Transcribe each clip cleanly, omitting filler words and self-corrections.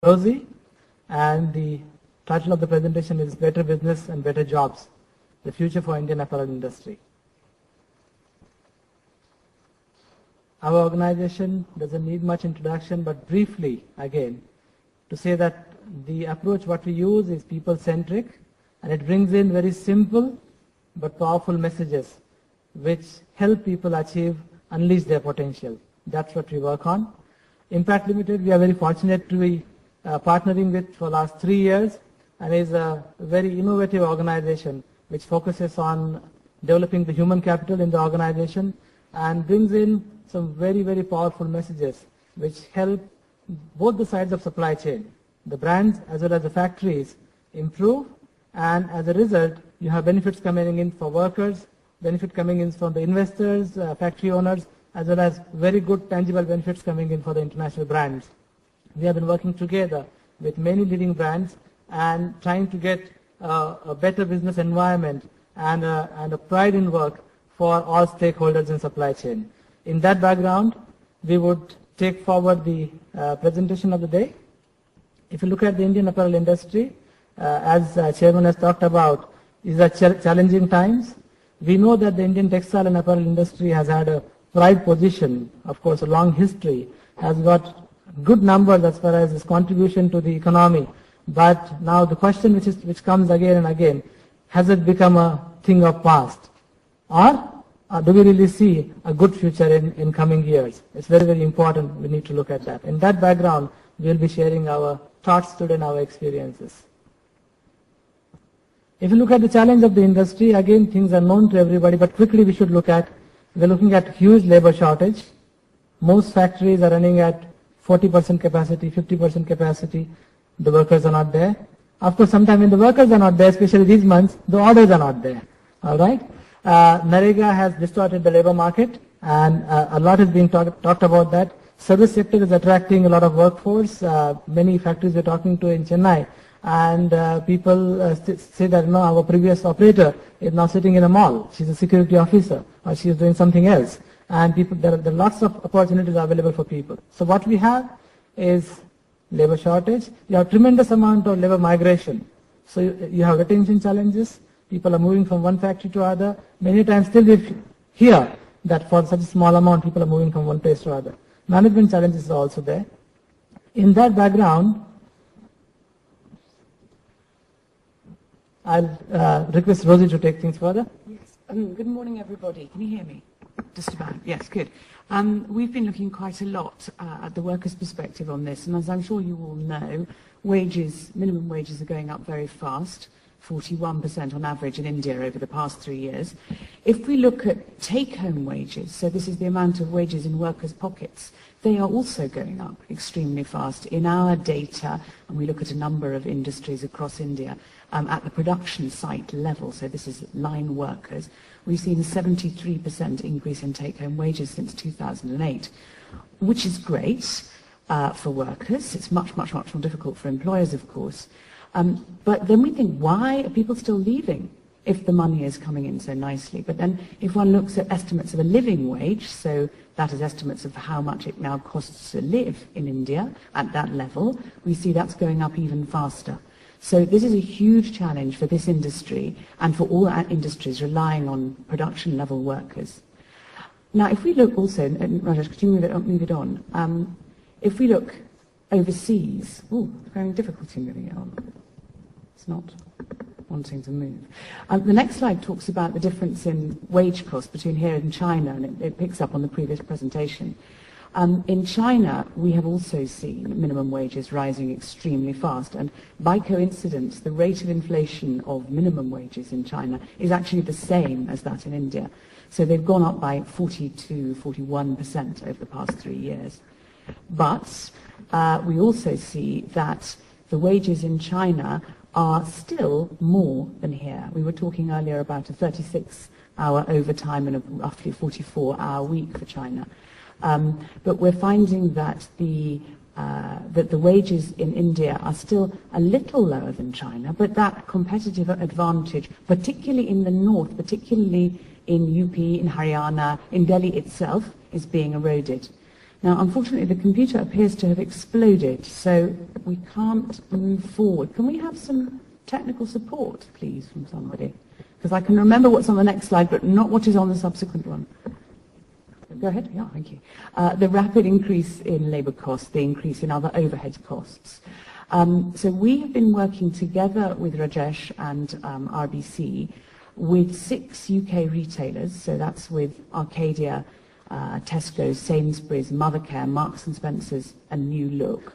Rosey, and the title of the presentation is Better Business and Better Jobs, the Future for Indian Apparel Industry. Our organization doesn't need much introduction, but briefly again, to say that the approach what we use is people-centric, and it brings in very simple but powerful messages which help people unleash their potential. That's what we work on. Impact Limited, we are very fortunate to be partnering with for the last 3 years, and is a very innovative organization which focuses on developing the human capital in the organization and brings in some very, very powerful messages which help both the sides of supply chain, the brands as well as the factories, improve, and as a result you have benefits coming in for workers, benefit coming in from the investors, factory owners, as well as very good tangible benefits coming in for the international brands. We have been working together with many leading brands and trying to get a better business environment and a pride in work for all stakeholders in supply chain. In that background, we would take forward the presentation of the day. If you look at the Indian apparel industry, as Chairman has talked about, these are challenging times. We know that the Indian textile and apparel industry has had a pride position, of course a long history, has got good numbers as far as its contribution to the economy. But now the question which comes again and again, has it become a thing of past? Or do we really see a good future in coming years? It's very, very important. We need to look at that. In that background, we'll be sharing our thoughts today and our experiences. If you look at the challenge of the industry, again, things are known to everybody, but quickly we should look at, we're looking at huge labor shortage. Most factories are running at 40% capacity, 50% capacity. The workers are not there. Of course, sometimes when the workers are not there, especially these months, the orders are not there. All right? Narega has distorted the labor market, and a lot is being talked about that. Service sector is attracting a lot of workforce. Many factories we're talking to in Chennai, and people say that our previous operator is now sitting in a mall. She's a security officer, or she's doing something else. And there are lots of opportunities available for people. So what we have is labor shortage. You have tremendous amount of labor migration. So you have retention challenges. People are moving from one factory to other. Many times still we hear that for such a small amount, people are moving from one place to other. Management challenges are also there. In that background, I'll request Rosey to take things further. Yes. Good morning, everybody. Can you hear me? Just about. Yes, good. We've been looking quite a lot at the workers' perspective on this, and as I'm sure you all know, minimum wages are going up very fast, 41% on average in India over the past 3 years. If we look at take-home wages, so this is the amount of wages in workers' pockets, they are also going up extremely fast. In our data, and we look at a number of industries across India, at the production site level, so this is line workers, we've seen a 73% increase in take-home wages since 2008, which is great for workers. It's much, much, much more difficult for employers, of course. But then we think, why are people still leaving if the money is coming in so nicely? But then if one looks at estimates of a living wage, so that is estimates of how much it now costs to live in India at that level, we see that's going up even faster. So this is a huge challenge for this industry and for all industries relying on production level workers. Now if we look also, and Rajesh, could you move it on? If we look overseas, very difficulty moving it on. It's not wanting to move. The next slide talks about the difference in wage costs between here and China, and it picks up on the previous presentation. In China, we have also seen minimum wages rising extremely fast, and by coincidence, the rate of inflation of minimum wages in China is actually the same as that in India. So they've gone up by 42-41% over the past 3 years. But we also see that the wages in China are still more than here. We were talking earlier about a 36-hour overtime and a roughly 44-hour week for China. But we're finding that the wages in India are still a little lower than China, but that competitive advantage, particularly in the north, particularly in UP, in Haryana, in Delhi itself, is being eroded. Now, unfortunately, the computer appears to have exploded, so we can't move forward. Can we have some technical support, please, from somebody? Because I can remember what's on the next slide, but not what is on the subsequent one. Go ahead. Yeah, thank you. The rapid increase in labour costs, the increase in other overhead costs. So we have been working together with Rajesh and RBC with 6 UK retailers, so that's with Arcadia, Tesco, Sainsbury's, Mothercare, Marks and Spencer's and New Look,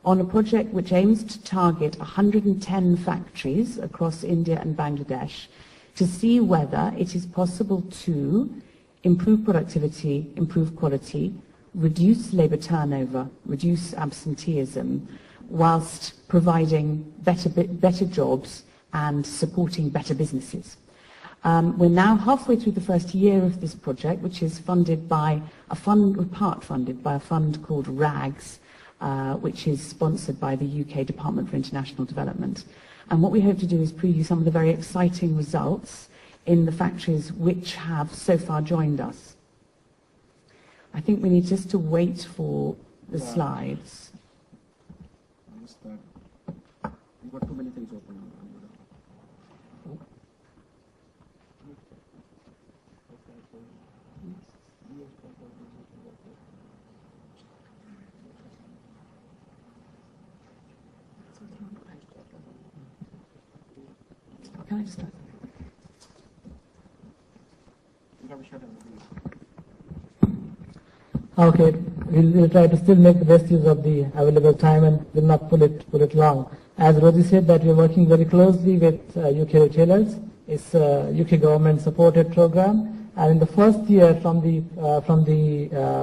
on a project which aims to target 110 factories across India and Bangladesh to see whether it is possible to improve productivity, improve quality, reduce labour turnover, reduce absenteeism, whilst providing better jobs and supporting better businesses. We're now halfway through the first year of this project, which is funded by a fund, part funded by a fund called RAGS, which is sponsored by the UK Department for International Development. And what we hope to do is preview some of the very exciting results in the factories which have so far joined us. I think we need just to wait for the slides. You've got too many things open. Can I just start? Okay, we'll try to still make the best use of the available time and will not pull it long. As Rosey said, that we're working very closely with UK retailers. It's a UK government supported program, and in the first year from the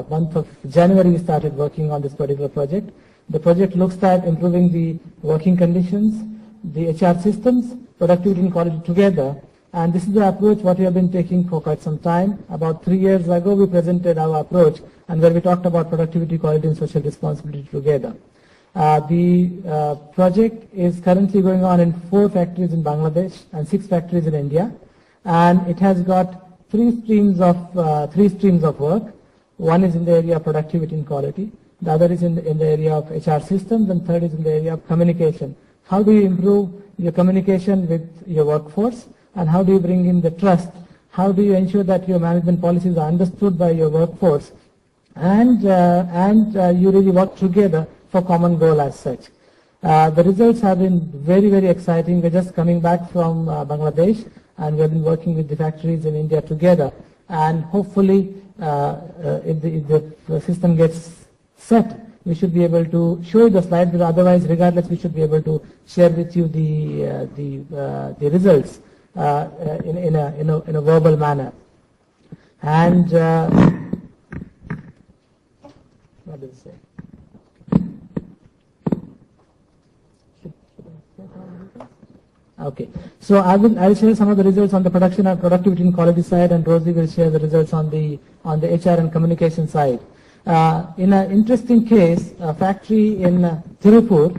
month of January we started working on this particular project. The project looks at improving the working conditions, the HR systems, productivity and quality together. And this is the approach what we have been taking for quite some time. About 3 years ago we presented our approach, and where we talked about productivity, quality and social responsibility together. The project is currently going on in 4 factories in Bangladesh and 6 factories in India, and it has got 3 streams of work. One is in the area of productivity and quality, the other is in the area of HR systems, and third is in the area of communication. How do you improve your communication with your workforce, and how do you bring in the trust? How do you ensure that your management policies are understood by your workforce, and you really work together for common goal as such? The results have been very, very exciting. We're just coming back from Bangladesh, and we've been working with the factories in India together, and hopefully if the system gets set, we should be able to show you the slides, but otherwise, regardless, we should be able to share with you the results in a verbal manner. And what does it say? Okay, so I'll share some of the results on the production and productivity and quality side, and Rosey will share the results on the HR and communication side. In an interesting case, a factory in Tirupur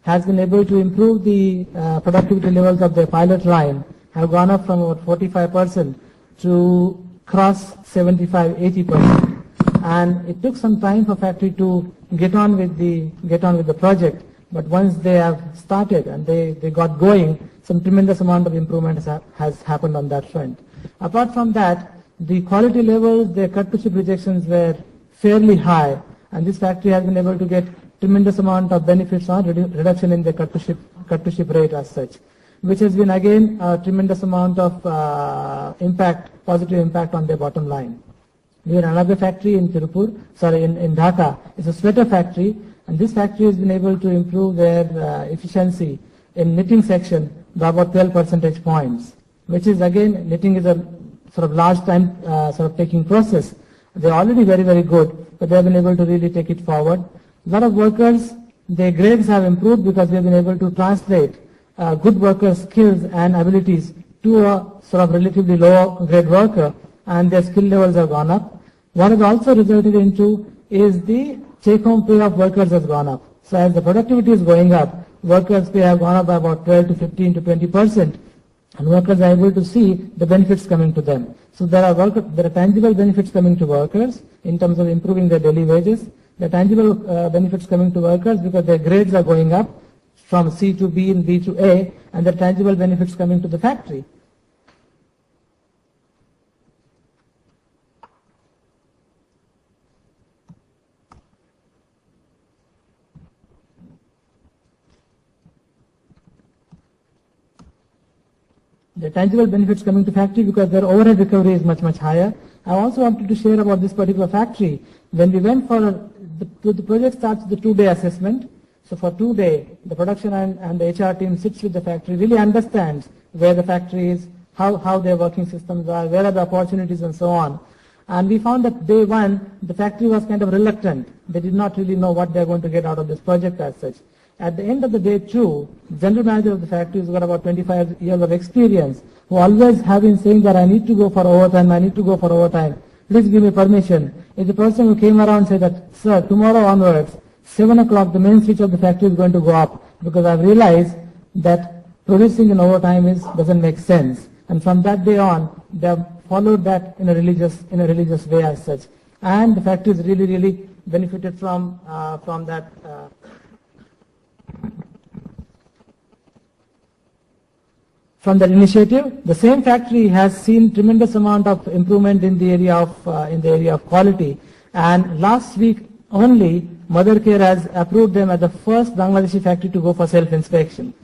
has been able to improve the productivity levels of their pilot line, have gone up from about 45% to cross 75-80%. And it took some time for factory to get on with the project, but once they have started and they got going, some tremendous amount of improvement has happened on that front. Apart from that, the quality levels, their cut-to-ship rejections were fairly high, and this factory has been able to get tremendous amount of benefits on reduction in the cut-to-ship rate as such, which has been again a tremendous amount of positive impact on their bottom line. We have another factory in in Dhaka. It's a sweater factory, and this factory has been able to improve their efficiency in knitting section by about 12 percentage points, which is again, knitting is a sort of large time taking process. They're already very, very good, but they've been able to really take it forward. A lot of workers, their grades have improved because they've been able to translate good worker skills and abilities to a sort of relatively lower grade worker, and their skill levels have gone up. What has also resulted into is the take-home pay of workers has gone up. So as the productivity is going up, workers' pay have gone up by about 12 to 15 to 20%, and workers are able to see the benefits coming to them. So there are tangible benefits coming to workers in terms of improving their daily wages. There are tangible benefits coming to workers because their grades are going up from C to B and B to A, and there are tangible benefits coming to the factory. The tangible benefits coming to factory because their overhead recovery is much, much higher. I also wanted to share about this particular factory. When we went for the project starts with the 2-day assessment. So for 2 days, the production and the HR team sits with the factory, really understands where the factory is, how their working systems are, where are the opportunities and so on. And we found that day one, the factory was kind of reluctant. They did not really know what they're going to get out of this project as such. At the end of the day two, general manager of the factory has got about 25 years of experience, who always have been saying that I need to go for overtime, I need to go for overtime. Please give me permission. Is the person who came around and said that, sir, tomorrow onwards, 7 o'clock, the main switch of the factory is going to go up because I've realized that producing in overtime doesn't make sense. And from that day on, they have followed that in a religious way as such. And the factory has really benefited from that. From that initiative, the same factory has seen tremendous amount of improvement in the area of quality. And last week only, Mother Care has approved them as the first Bangladeshi factory to go for self-inspection.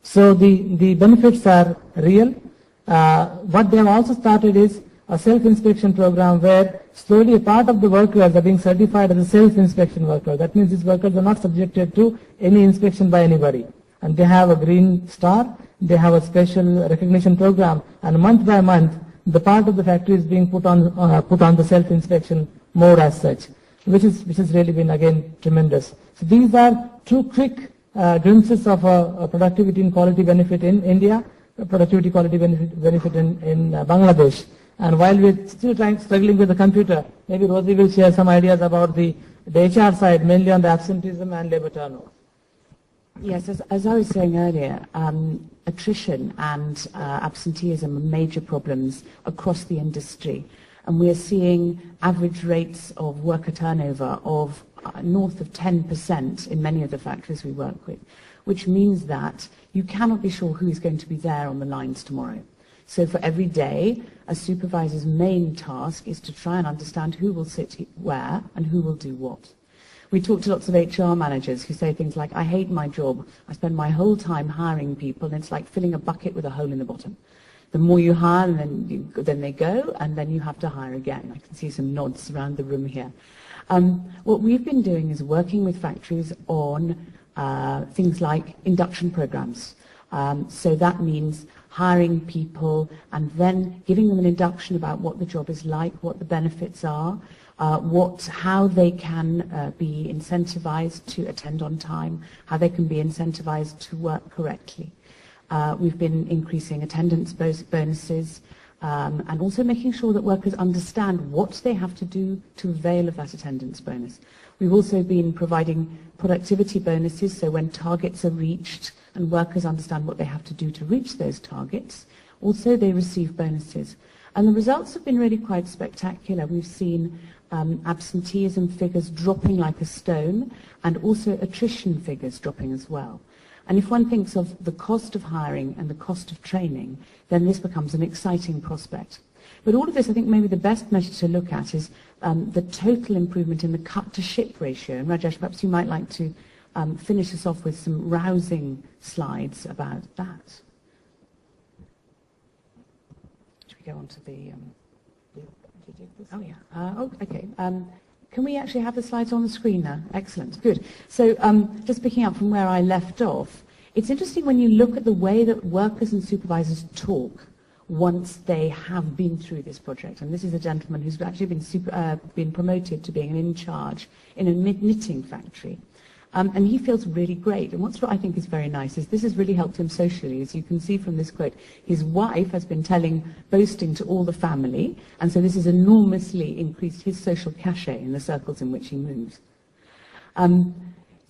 So the benefits are real. What they have also started is a self-inspection program where slowly a part of the workers are being certified as a self-inspection worker. That means these workers are not subjected to any inspection by anybody. And they have a green star, they have a special recognition program, and month by month, the part of the factory is being put on the self-inspection mode as such, which has really been again tremendous. So these are two quick glimpses of a productivity and quality benefit in India, a productivity quality benefit in Bangladesh. And while we're still struggling with the computer, maybe Rosey will share some ideas about the HR side, mainly on the absenteeism and labor turnover. Yes, as I was saying earlier, attrition and absenteeism are major problems across the industry. And we are seeing average rates of worker turnover of north of 10% in many of the factories we work with, which means that you cannot be sure who is going to be there on the lines tomorrow. So for every day, a supervisor's main task is to try and understand who will sit where and who will do what. We talk to lots of HR managers who say things like, I hate my job. I spend my whole time hiring people, and it's like filling a bucket with a hole in the bottom. The more you hire, and then they go, and then you have to hire again. I can see some nods around the room here. What we've been doing is working with factories on things like induction programs. So that means hiring people and then giving them an induction about what the job is like, what the benefits are, how they can be incentivized to attend on time, how they can be incentivized to work correctly. We've been increasing attendance bonuses and also making sure that workers understand what they have to do to avail of that attendance bonus. We've also been providing productivity bonuses, so when targets are reached and workers understand what they have to do to reach those targets, also they receive bonuses. And the results have been really quite spectacular. We've seen absenteeism figures dropping like a stone, and also attrition figures dropping as well. And if one thinks of the cost of hiring and the cost of training, then this becomes an exciting prospect. But all of this, I think maybe the best measure to look at is the total improvement in the cut-to-ship ratio. And Rajesh, perhaps you might like to finish us off with some rousing slides about that. Should we go on to the... Oh, yeah. Okay. Can we actually have the slides on the screen now? Excellent. Good. So just picking up from where I left off, it's interesting when you look at the way that workers and supervisors talk once they have been through this project. And this is a gentleman who's actually been promoted to being an in-charge in a knitting factory. And he feels really great. And what I think is very nice is this has really helped him socially. As you can see from this quote, his wife has been boasting to all the family, and so this has enormously increased his social cachet in the circles in which he moves.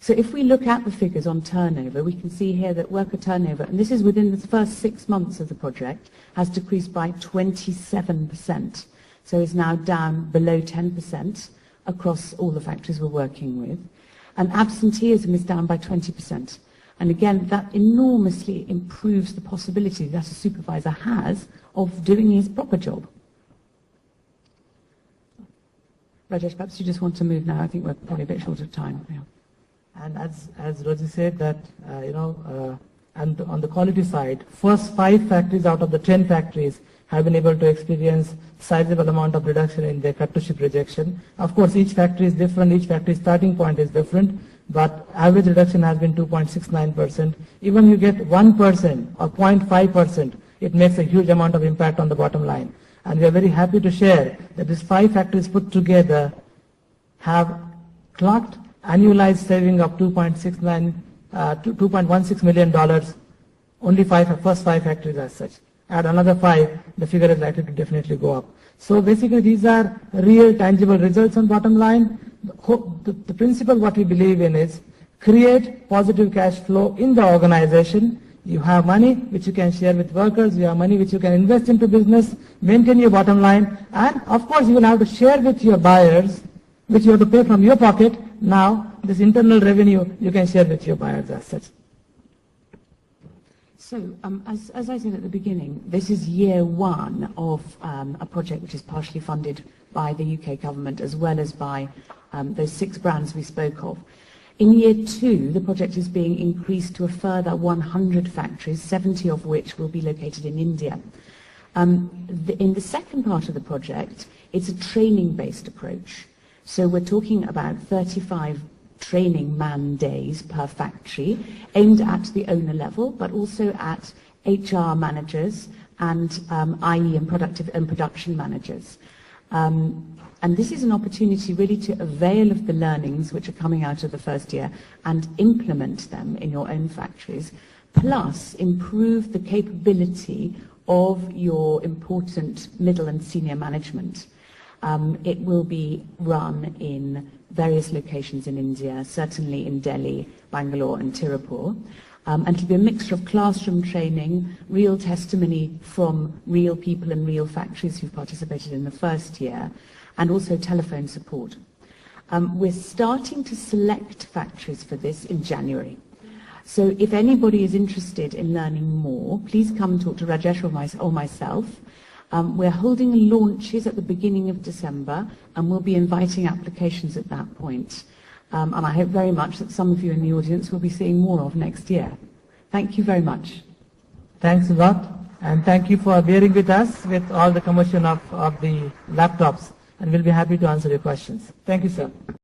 So if we look at the figures on turnover, we can see here that worker turnover, and this is within the first 6 months of the project, has decreased by 27%. So is now down below 10% across all the factories we're working with. And absenteeism is down by 20%. And again, that enormously improves the possibility that a supervisor has of doing his proper job. Rajesh, perhaps you just want to move now. I think we're probably a bit short of time. Yeah. And as Rosey said that, and on the quality side, first 5 factories out of the 10 factories have been able to experience sizable amount of reduction in their cut-to-ship rejection. Of course, each factory is different, each factory starting point is different, but average reduction has been 2.69%. Even you get 1% or 0.5%, it makes a huge amount of impact on the bottom line. And we are very happy to share that these 5 factories put together have clocked annualized saving of $2.16 million, only first 5 factories as such. Add another 5, the figure is likely to definitely go up. So basically these are real tangible results on bottom line. The principle what we believe in is create positive cash flow in the organization. You have money which you can share with workers, you have money which you can invest into business, maintain your bottom line, and of course you will have to share with your buyers, which you have to pay from your pocket. Now this internal revenue you can share with your buyers as such. So, as I said at the beginning, this is year 1 of a project which is partially funded by the UK government as well as by those 6 brands we spoke of. In year 2, the project is being increased to a further 100 factories, 70 of which will be located in India. In the second part of the project, it's a training-based approach. So we're talking about 35 training man days per factory, aimed at the owner level, but also at HR managers and IE and production managers. And this is an opportunity really to avail of the learnings which are coming out of the first year and implement them in your own factories, plus improve the capability of your important middle and senior management. It will be run in various locations in India, certainly in Delhi, Bangalore and Tirupur. And it'll be a mixture of classroom training, real testimony from real people and real factories who've participated in the first year, and also telephone support. We're starting to select factories for this in January. So if anybody is interested in learning more, please come and talk to Rajesh or myself. We're holding launches at the beginning of December, and we'll be inviting applications at that point. And I hope very much that some of you in the audience will be seeing more of next year. Thank you very much. Thanks a lot, and thank you for bearing with us with all the commotion of the laptops, and we'll be happy to answer your questions. Thank you, sir.